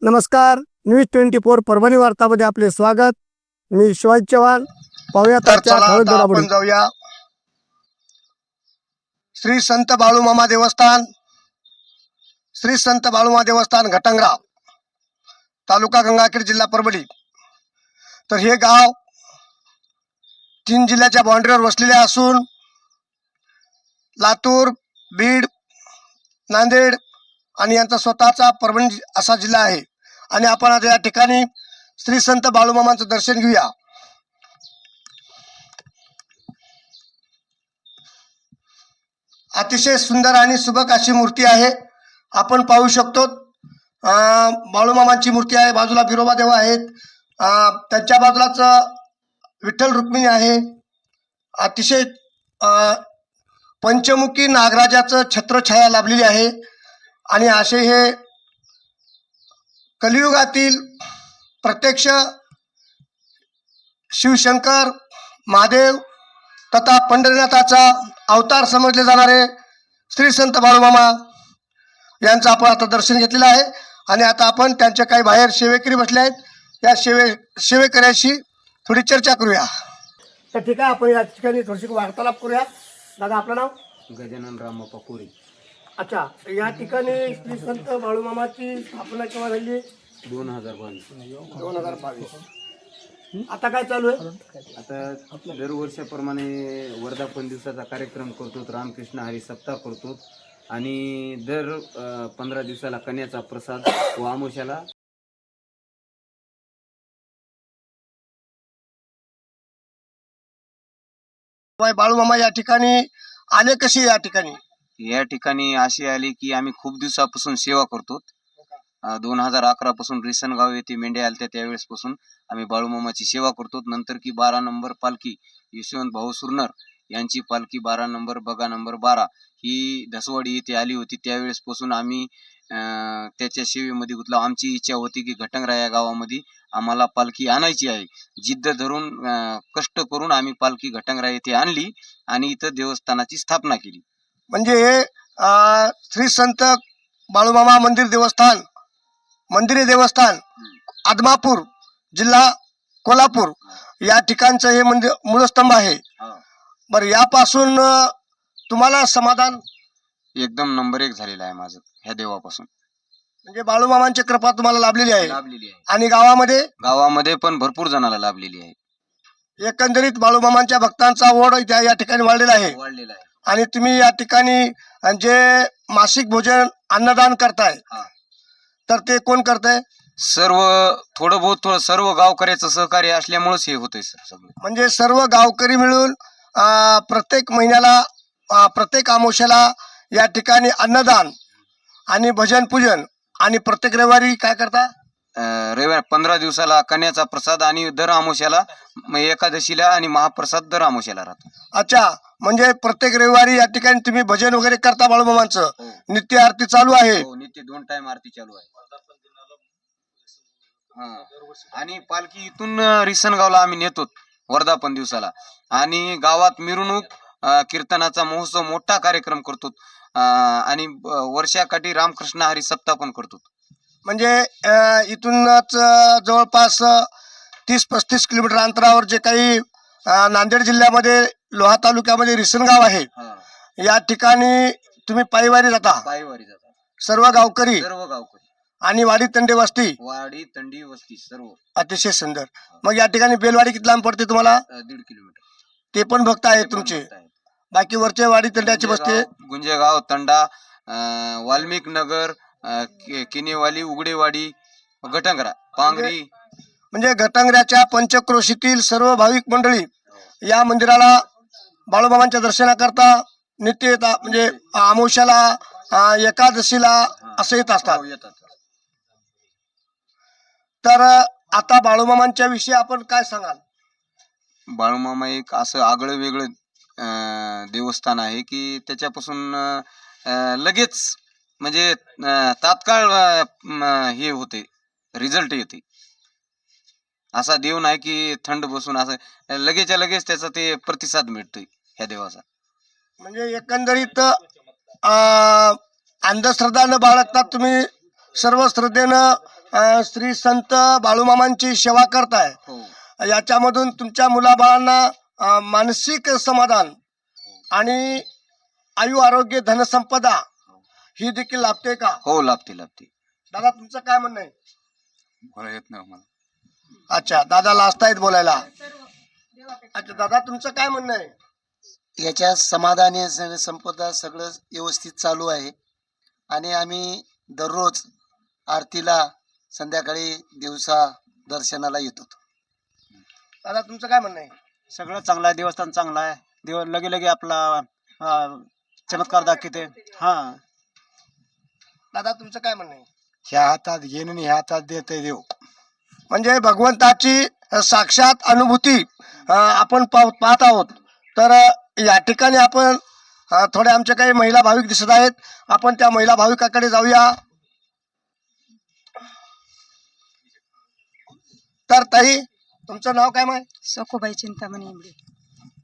नमस्कार, न्यूज 24 परभणी वार्तामध्ये आपले स्वागत। मी शिवाजी चव्हाण। पाहूया तर आजच्या चला ठळक आता घडामोडी। आपण जाऊया श्री संत बाळूमामा देवस्थान, श्री संत बाळूमामा देवस्थान घटंगराव, तालुका गंगाखेड, जिल्हा परभणी। तर हे गाव 3 जिल्ह्याच्या बाउंड्रीवर वसलेले असून लातूर, बीड, नांदेड आणि यांचा स्वतःचा परभणी असा जिल्हा आहे। आणि आपण आता या ठिकाणी श्री संत बाळूमामांचं दर्शन घेऊया। अतिशय सुंदर आणि सुबक अशी मूर्ती आहे, आपण पाहू शकतो। बाळूमामांची मूर्ती आहे, बाजूला बिरोबा देवा आहेत, त्यांच्या बाजूलाच विठ्ठल रुक्मिणी आहे। अतिशय पंचमुखी नागराजाचं छत्रछाया लाभलेली आहे। आणि असे हे कलियुगातील प्रत्यक्ष शिवशंकर महादेव तथा पंढरीनाथाचा अवतार समजले जाणारे श्री संत बाळूमामा यांचं आपण आता दर्शन घेतलेलं आहे। आणि आता आपण त्यांच्या काही बाहेर सेवेकरी बसले आहेत, या सेवेकऱ्याशी थोडी चर्चा करूया। तर ठीक आहे, आपण या ठिकाणी थोडीशी वार्तालाप करूया। दादा, आपलं नाव? गजानन रामप्पा पुरी। अच्छा, या ठिकाणी श्री संत बाळूमामाची स्थापना केव्हा झाली? 2022। आता काय चालू आहे? आता दरवर्षाप्रमाणे वर्धापन दिवसाचा कार्यक्रम करतो, रामकृष्ण हरी सप्ताह करतो आणि दर 15 दिवसाला कन्याचा प्रसाद व आमोशाला बाळूमामा या ठिकाणी आले कशी? या ठिकाणी अशी आली की आम्ही खूप दिवसापासून सेवा करतो। 2011 पासून रिसनगाव येथे मेंढ्या आलत्या त्यावेळेस पासून आम्ही बाळूमामाची सेवा करतो। नंतर की 12 नंबर पालखी यशवंत भाऊ सुरनर यांची पालखी 12 नंबर बगा नंबर 12 ही धसवाडी येथे आली होती। त्यावेळेस पासून आम्ही त्याच्या सेवेमध्ये गुंतलो। आमची इच्छा होती की घटंगरा या गावामध्ये आम्हाला पालखी आणायची आहे। जिद्द धरून कष्ट करून आम्ही पालखी घटंगरा येथे आणली आणि इथं देवस्थानाची स्थापना केली। म्हणजे श्री संत बाळूमामा मंदिर देवस्थान आदमापूर, जिल्हा कोल्हापूर या ठिकाणचं हे मंदिर मूळस्तंभ आहे। बरं, यापासून तुम्हाला समाधान? एकदम नंबर 1 झालेला आहे माझं ह्या देवापासून। म्हणजे बाळूमामांची कृपा तुम्हाला लाभलेली आहे। लाभलेली आहे आणि गावामध्ये पण भरपूर जणाला लाभलेली आहे। एकंदरीत बाळूमामांच्या भक्तांचा ओढ या ठिकाणी वाढलेला आहे। आणि तुम्ही या ठिकाणी जे मासिक भोजन अन्नदान करताय, तर ते कोण करताय? सर्व थोडं सर्व गावकऱ्याचं सहकार्य असल्यामुळेच हे होतंय सर सगळं। म्हणजे सर्व गावकरी मिळून प्रत्येक महिन्याला, प्रत्येक आमोशाला या ठिकाणी अन्नदान आणि भजन पूजन, आणि प्रत्येक रविवारी काय करता? रविवार 15 दिवसाला कन्याचा प्रसाद आणि दर आमोशाला एकादशीला आणि महाप्रसाद दर आमोशाला राहतो। अच्छा, म्हणजे प्रत्येक रविवारी या ठिकाणी तुम्ही भजन वगैरे करता बाळूमामांचं? नित्य आरती चालू आहे? हो, नित्य 2 टाइम आरती चालू आहे। आणि पालखी इथून रिसनगावला आम्ही नेतो वर्धापन दिवसाला, आणि गावात मिरवणूक, कीर्तनाचा महोत्सव मोठा कार्यक्रम करतो, आणि वर्षाकाठी रामकृष्ण हरी सप्ताह पण करतो। म्हणजे इथूनच जवळपास 30-35 किलोमीटर अंतरावर जे काही नांदेड जिल्ह्यामध्ये लोहा तालुक्यामध्ये रिसनगाव आहे, या ठिकाणी तुम्ही पायीवारी जाता? सर्व गावकरी आणि वाडी तंडी वस्ती सर्व। अतिशय सुंदर। मग या ठिकाणी बेलवाडी किती लांब पडते तुम्हाला? 1.5 किलोमीटर। ते पण भक्त आहेत तुमचे? बाकी वरचे वाडी तंड्याची बसते? गुंजेगाव, तंडा, वाल्मिक नगर, किनेवाली, उगडेवाडी, घटंगरा, पांगरी। म्हणजे घटंगऱ्याच्या पंचक्रोशीतील सर्व भाविक मंडळी या मंदिराला बाळूमामांच्या दर्शनाकरता नित्य येतात, म्हणजे आमोशाला, एकादशीला असं येत असतात। तर आता बाळूमामांच्या विषयी आपण काय सांगाल? बाळूमामा एक असं आगळं वेगळं देवस्थान आहे की त्याच्यापासून लगेच म्हणजे तात्काळ हे होते, रिझल्ट येते। असा देव नाही की थंड बसून असं लगेचच्या लगेच त्याचा ते प्रतिसाद मिळतोय ह्या देवाचा। म्हणजे एकंदरीत अंधश्रद्धा न बाळगता तुम्ही सर्व श्रद्धेनं श्री संत बाळूमामांची सेवा करताय, हो याच्यामधून तुमच्या मुलाबाळांना मानसिक समाधान आणि आयु आरोग्य धनसंपदा ही देखील लाभते का? हो लाभते लाभते. दादा तुमचं काय म्हणणं आहे? बोला येत नाही मला. अच्छा, दादा लाजतायत बोलायला. अच्छा दादा तुमचं काय म्हणणं आहे? याच्या समाधानी आणि संपदा सगळं व्यवस्थित चालू आहे आणि आम्ही दररोज आरतीला, संध्याकाळी, दिवसा दर्शनाला येतो. दादा तुमचं काय म्हणणं आहे? सगळं चांगलं आहे, देवस्थान चांगलं आहे. लगे लगे आपला चमत्कार दाखवते. हा दादा तुमचं काय म्हणणं आहे? ह्या हातात घेणं आणि ह्या हातात देते देव. म्हणजे भगवंताची साक्षात अनुभूती आपण पाहत आहोत. तर या ठिकाणी आपण थोडे आमचे काही महिला भाविक दिसत आहेत, आपण त्या महिला भाविकाकडे जाऊया. तर ताई तुमचं नाव काय माय? सखूबाई चिंतामणी इमडे.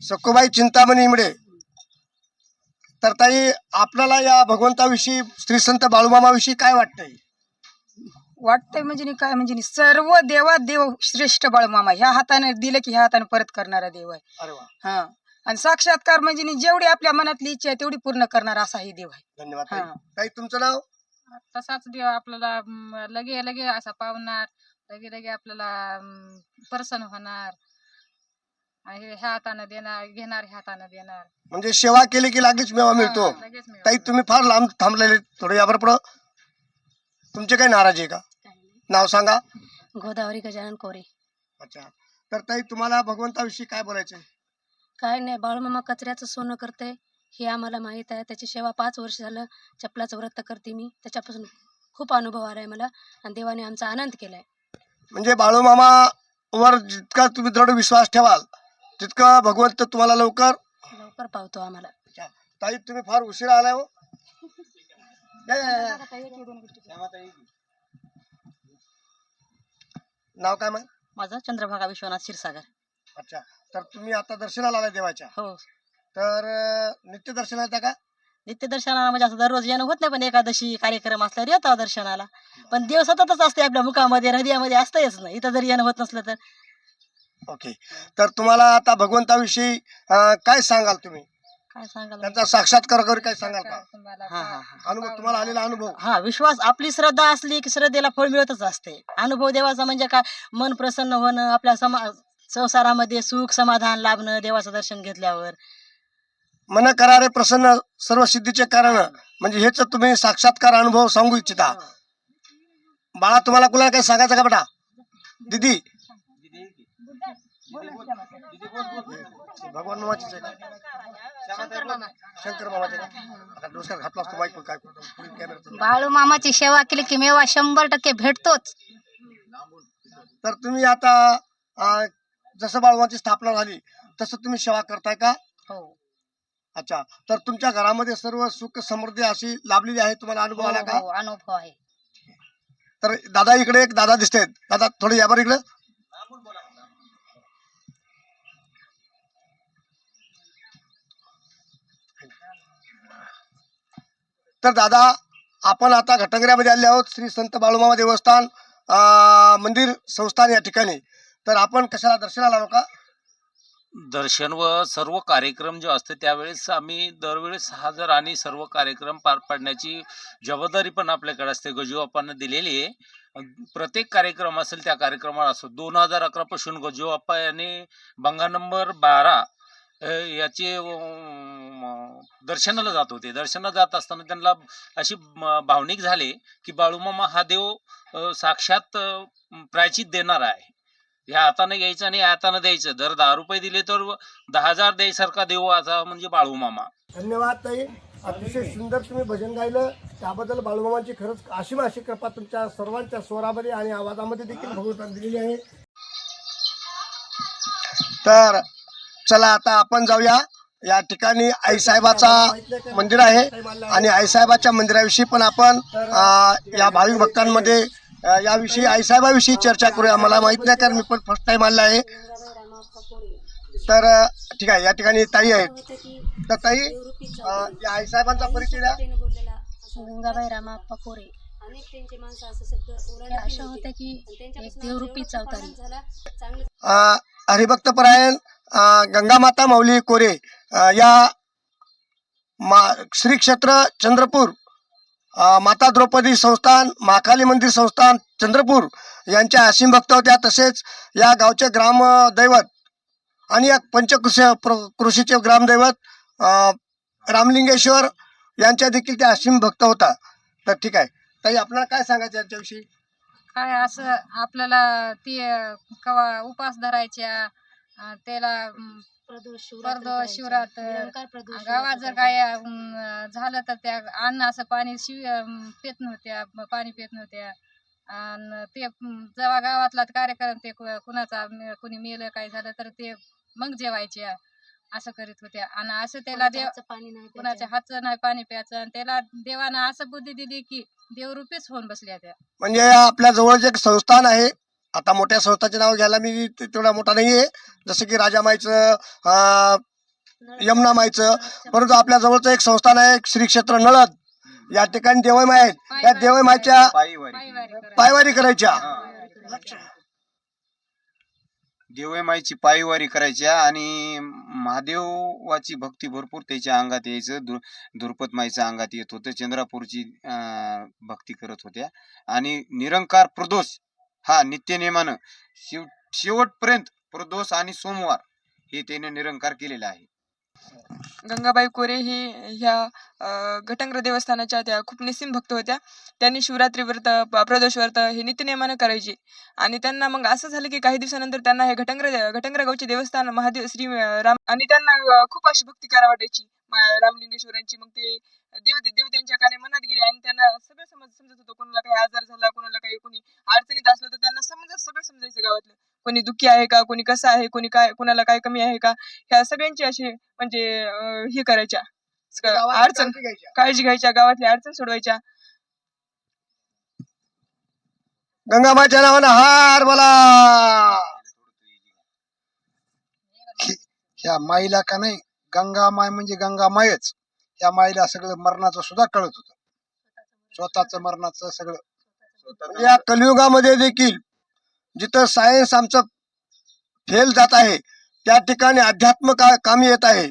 सखूबाई चिंतामणी इमडे. तर ताई आपल्याला या भगवंताविषयी, श्री संत बाळूमामाविषयी काय वाटतंय? वाटतंय म्हणजे नी काय म्हणजे नी सर्व देवात देव श्रेष्ठ बाळूमामा. ह्या हाताने दिलं की ह्या हाताने परत करणारा देव आहे. अरे वा, हा, आणि साक्षात्कार म्हणजे नी जेवढी आपल्या मनातली इच्छा आहे तेवढी पूर्ण करणारा असा ही देव आहे. धन्यवाद ताई. हा. ताई तुमचं नाव? तसाच देव आपल्याला लगे लगे असा पावणार, लगे लगे आपल्याला प्रसन्न होणार, आणि ह्या हाताने देणार, घेणार ह्या हाताने देणार. म्हणजे सेवा केली की लागलीच मेवा मिळतो. हा, लगेच मिळणार. ताई तुम्ही फार लांब थांबलेले, थोडं यावर पुढं. तुमची काही नाराजी आहे का? नाव सांगा. गोदावरी गजानन कोरे. अच्छा, तर ताई तुम्हाला भगवंताविषयी काय बोलायचंय? काय नाही, बाळूमामा कचऱ्याचं सोनं करते हे आम्हाला माहित आहे. त्याची सेवा 5 वर्ष झालं चपलाचं व्रत करते मी. त्याच्यापासून खूप अनुभव आलाय मला आणि देवाने आमचा आनंद केलाय. म्हणजे बाळूमामावर जितका तुम्ही दृढ विश्वास ठेवाल तितकं भगवंत तुम्हाला लवकर लवकर पावतो आम्हाला. ताई तुम्ही फार उशिरा आलाय हो. या, या, या. नाव काय मग? माझा चंद्रभागा विश्वनाथ क्षीरसागर. अच्छा, तर तुम्ही आता दर्शनाला आलाय देवाच्या. हो, तर नित्य दर्शनाला येता का? नित्य दर्शनाला म्हणजे असं दररोज येणं होत नाही, पण एकादशी कार्यक्रम असल्यावर येतो दर्शनाला. पण देव सततच असते आपल्या मुखामध्ये, हृदयामध्ये असतंच ना. इथं जर येणं होत नसलं तर. ओके, तर तुम्हाला आता भगवंताविषयी काय सांगाल तुम्ही? काय सांगाल? त्यांचा साक्षात्कार वगैरे काय सांगाल का? तुम्हाला हा हा हा अनुभव, तुम्हाला आलेला अनुभव? हा, विश्वास, आपली श्रद्धा असली की श्रद्धेला फळ मिळतच असते. अनुभव देवाचा म्हणजे काय, मन प्रसन्न होणं, आपल्या संसारामध्ये सुख समाधान लाभणं देवाचं दर्शन घेतल्यावर. मन करारे प्रसन्न सर्व सिद्धीचे कारण, म्हणजे हेच तुम्ही साक्षात्कार अनुभव सांगू इच्छिता. बाळा तुम्हाला कुणाला काही सांगायचं का बेटा? दीदी भगवान मामाचीच आहे का? शंकर मामाचे का? आता डोसक्यात घातला असतो माईक, पण काय करतो पुढे कॅमेरा. बाळूमामाची सेवा केली की मेवा 100% भेटतोच. तर तुम्ही आता जसं बाळूमाची स्थापना झाली तसं तुम्ही सेवा करताय का? हो. अच्छा, तर तुमच्या घरामध्ये सर्व सुख समृद्धी अशी लाभलेली आहे, तुम्हाला अनुभव आला का? हो, अनुभव आहे. तर दादा इकडे एक दादा दिसतायत. दादा थोडे यावर इकडे. तर दादा आपण आता घटंगऱ्यामध्ये आले आहोत, श्री संत बाळूमामा देवस्थान मंदिर संस्थान या ठिकाणी. तर आपण कशाला दर्शनाला आलो का? दर्शन व सर्व कार्यक्रम जे असते त्यावेळेस आम्ही दरवेळेस हजर आणि सर्व कार्यक्रम पार पाडण्याची जबाबदारी पण आपल्याकडे असते. गजूबाप्पांना दिलेली आहे. प्रत्येक कार्यक्रम असेल त्या कार्यक्रमाला असो. 2011 पासून गजूबाप्पा यांनी बंगा नंबर 12 याचे दर्शनाला जात होते. दर्शनाला जात असताना त्यांना अशी भावनिक झाले की बाळूमामा हा देव साक्षात प्रायचित देणार आहे. ह्या हाताने घ्यायचं आणि या हाताने द्यायचं. जर 10 रुपये दिले तर 10,000 द्यायसारखा देव आता म्हणजे बाळूमामा. धन्यवाद ताई, अतिशय सुंदर तुम्ही भजन गायलं. त्याबद्दल बाळूमामाची खरंच अशी कृपा तुमच्या सर्वांच्या स्वरामध्ये आणि आवाजामध्ये देखील भगवंतांनी दिलेली आहे. तर चला आता आपण जाऊया. या ठिकाणी आईसाहेबाचा मंदिर आहे आणि आईसाहेबाच्या मंदिराविषयी पण आपण या भाविक भक्तांमध्ये याविषयी आईसाहेबाविषयी चर्चा करूया. मला माहित नाही कारण मी पण फर्स्ट टाइम आलेला आहे. तर ठीक आहे, या ठिकाणी ताई आहेत. तर ताई या आईसाहेबांचा परिचय द्या. गंगाबाई रामाप्पा कोरे. अनेक त्यांचे माणसं असं सगळं अशा होत्या की एक देवरूपीच अवतार झाला चांगलं. हरिभक्तपरायण गंगामाता माऊली कोरे या श्री क्षेत्र चंद्रपूर माता द्रौपदी संस्थान महाकाली मंदिर संस्थान चंद्रपूर यांच्या असीम भक्त होत्या. तसेच या गावचे ग्रामदैवत आणि या कृषीचे ग्रामदैवत रामलिंगेश्वर यांच्या देखील त्या असीम भक्त होता. तर ठीक आहे ताई, आपल्याला काय सांगायचं यांच्याविषयी? काय असं आपल्याला ते कवा उपास धरायच्या त्याला प्रदोष शिवरात्र गावात जर काय झालं तर त्या अन्न असं पाणी पेत नव्हत्या, पाणी पेत नव्हत्या. आणि ते जेव्हा गावातला कार्यक्रम ते कुणाचा कुणी मेलं काय झालं तर ते मग जेवायच्या असं करीत होत्या. आणि असं त्याला कुणाच्या हातचं नाही पाणी प्यायचं. आणि त्याला देवानं असं बुद्धी दिली की देवरूपीच होऊन बसल्या त्या. म्हणजे आपल्या जवळच एक संस्थान आहे. आता मोठ्या संस्थांचे नाव घ्यायला मी तेवढा मोठा नाहीये, जसं की राजामाईचं यमुनामाईचं, परंतु आपल्या जवळचं एक संस्थान आहे श्री क्षेत्र नळद. या ठिकाणी देवमाई आहेत. या देवमाईच्या पायवारी करायच्या. देवमाईची पायवारी करायच्या आणि महादेवाची भक्ती भरपूर त्याच्या अंगात यायचं. दुर्पत माईचं अंगात येत होतं. चंद्रापूरची भक्ती करत होत्या. आणि निरंकार प्रदोष हा नित्यनेमानं शेवटपर्यंत प्रदोष आणि सोमवार हे त्याने निरंकार केलेला आहे. गंगाबाई कोरे ही ह्या घटंग्र देवस्थानाच्या त्या खूप निस्सीम भक्त होत्या. त्यांनी शिवरात्री व्रत प्रदोष व्रत हे नित्यनेमानं करायचे. आणि त्यांना मग असं झालं की काही दिवसानंतर त्यांना हे घटंग्र गावचे देवस्थान महादेव श्री राम आणि त्यांना खूप अशी भक्ती करावी वाटायची रामलिंगेश्वरांची. मग ते देव त्यांच्या काने मनात गेले आणि त्यांना सगळं समजत होतं. कोणाला काही आजार झाला, कोणाला काही कोणी अडचणीत असलं तर त्यांना सगळं समजायचं गावातलं. कोणी दुःखी आहे का, कोणी कसं आहे, कोणी काय, कोणाला काय कमी आहे का, ह्या सगळ्यांची अशी म्हणजे हे करायच्या, अडचण काळजी घ्यायच्या, गावातली अडचण सोडवायच्या. गंगामाईच्या नावानं हार बोला. ह्या माईला का नाही, गंगामाई म्हणजे गंगामायच. ह्या माईला सगळं मरणाचं सुद्धा कळत होतं, स्वतःचं मरणाचं सगळं. या कलियुगामध्ये देखील जिथं सायन्स आमचं फेल जात आहे त्या ठिकाणी अध्यात्म कामी येत आहे.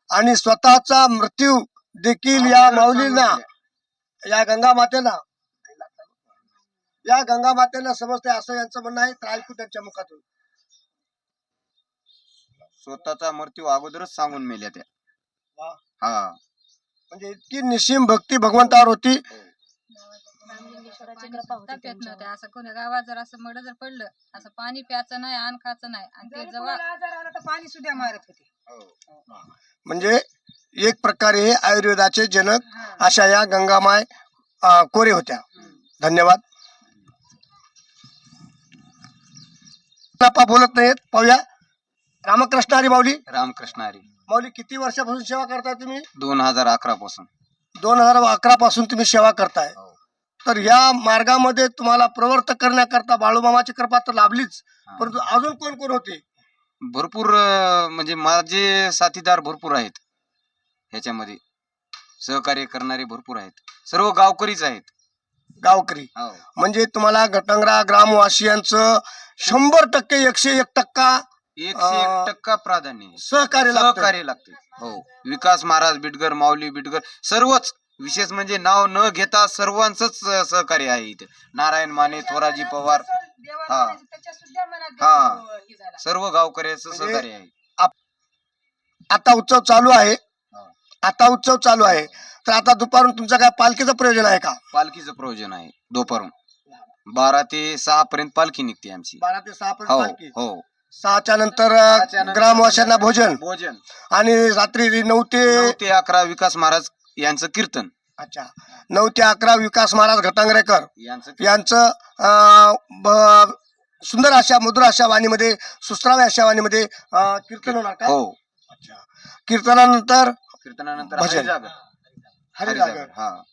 आणि स्वतःचा मृत्यू देखील या माऊलींना, या गंगामातेला समजते असं यांचं म्हणणं आहे. तर ऐकू त्यांच्या मुखातून. स्वतःचा मृत्यू अगोदरच सांगून मेल्या त्या. हा, म्हणजे इतकी निस्सीम भक्ती भगवंतावर होती. पेत नव्हत्या. असं कोणी गावात जर असं मड जर पडलं असं पाणी प्यायचं नाही, अन्न खायचं नाही. आणि ते जेव्हा पाणी सुद्धा मारत होते. म्हणजे एक प्रकारे आयुर्वेदाचे जनक अशा या गंगामाय कोरे होत्या. धन्यवाद. बोलत नाहीत, पाहूया. रामकृष्ण हरी माऊली. रामकृष्ण हरी. माऊली, किती वर्षापासून सेवा करताय तुम्ही? 2011 पासून. 2011 पासून तुम्ही सेवा करताय. तर या मार्गामध्ये तुम्हाला प्रवर्त करण्याकरता बाळूमामाची कृपा तर लाभलीच, परंतु अजून कोण कोण होते? भरपूर म्हणजे माझे साथीदार भरपूर आहेत. ह्याच्यामध्ये सहकार्य करणारे भरपूर आहेत. सर्व गावकरीच आहेत. गावकरी म्हणजे तुम्हाला घटंग्रा ग्रामवासियांचं 100% 101% 101% प्राधान्य सहकार्य लागते. हो, विकास महाराज बिटगर, माऊली बिटगर, सर्वच. विशेष म्हणजे नाव न घेता सर्वांचंच सहकार्य आहे इथे. नारायण माने, थोराजी पवार, सर्व गावकऱ्याचं सहकार्य आहे. आता उत्सव चालू आहे. तर आता दुपारून तुमचं काय पालखीचं प्रयोजन आहे का? पालखीचं प्रयोजन आहे. दुपारून 12 ते 6 पर्यंत पालखी निघते आमची. 12 ते 6 पर्यंत पालखी. हो. 6च्या नंतर ग्रामवाशांना भोजन आणि रात्री 9 ते 11 विकास महाराज यांचं कीर्तन. अच्छा, 9 ते 11 विकास महाराज घटांगरेकर यांचं सुंदर अशा मधुर अशा वाणीमध्ये, सुस्राव्या अशा वाणीमध्ये कीर्तन होणार का? हो. अच्छा, कीर्तनानंतर भजन, हरिजागर.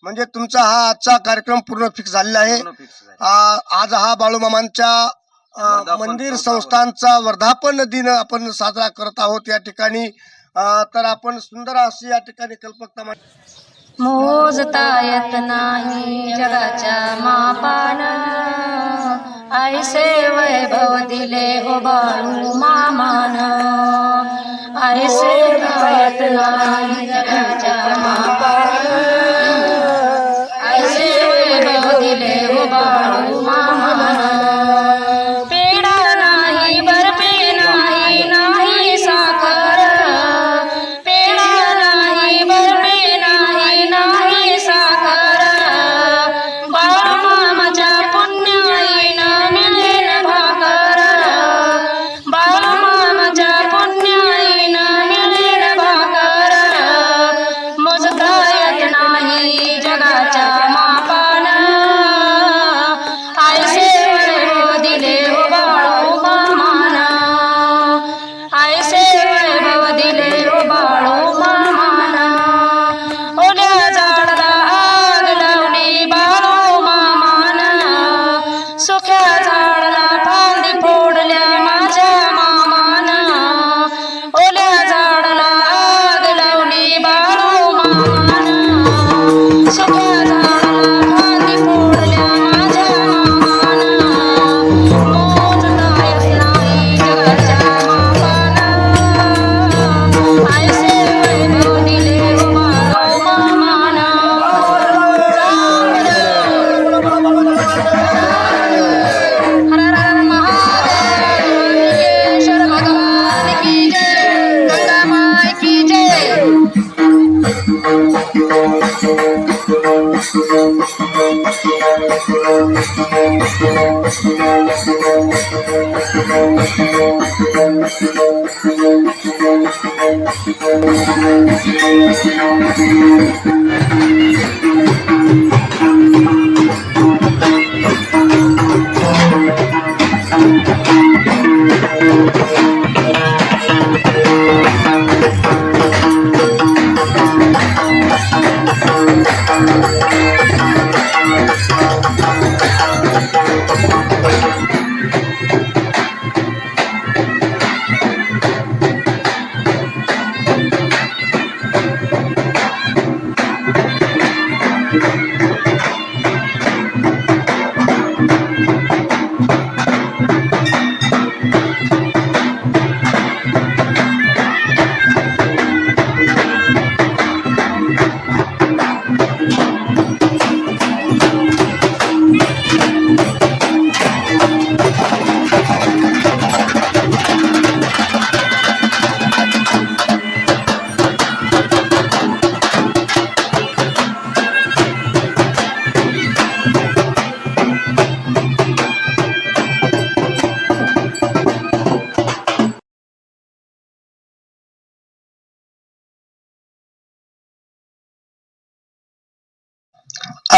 म्हणजे तुमचा हा आजचा कार्यक्रम पूर्ण फिक्स झालेला आहे. आज हा बाळूमामांच्या मंदिर संस्थानचा वर्धापन दिन आपण साजरा करत आहोत या ठिकाणी. तर आपण सुंदर अशी या ठिकाणी कल्पकता मोजता येत नाही जगाच्या मापान ऐसे वैभव दिले हो बाळू मामान ऐसे येत नाही जगाच्या मापान ऐसे वैभव दिले हो बाळू मामान पेढा नाही बर्फी नाही नाही साखर पेढा नाही बर्फी नाही नाही साखर बाळूमामाच्या पुण्याईनं मिळेल भाकर बाळूमामाच्या पुण्याईनं मिळेल भाकर मोजता येत नाही जगाच्या मापान ऐसे वैभव दिले हो बाळू मामाना ऐसे वैभव दिले हो बाळू मामाना ओल्या झाडाला आग लावली बाळू मामाना सुक्या झाडाला फांदी फोडल्या माझ्या मामाना ओल्या झाडाला आग लावली बाळू मामाना सुक्या झाडाला फांदी फोडल्या माझ्या मामाना मोजता येत नाही जगाच्या मापाना ऐसे वैभव दिले हो बाळू मामाना हर हर महादेव योगेश्वर भगवान की जय गंगा माई की जय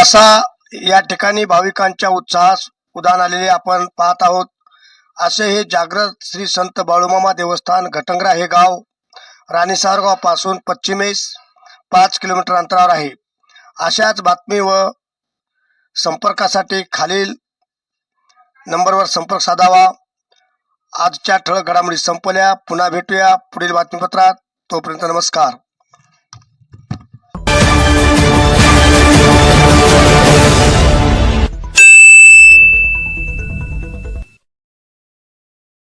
असा या ठिकाणी भाविकांच्या उत्साहास उधाण आलेले आपण पाहत आहोत. असे हे जागृत श्री संत बाळूमामा देवस्थान घटंगरा हे गाव राणीसारगाव पासून पश्चिमेस 5 किलोमीटर अंतरावर आहे. अशाच बातमी व संपर्कासाठी खालील नंबरवर संपर्क साधावा. आजच्या ठळक घडामोडी संपल्या. पुन्हा भेटूया पुढील बातमीपत्रात. तोपर्यंत नमस्कार.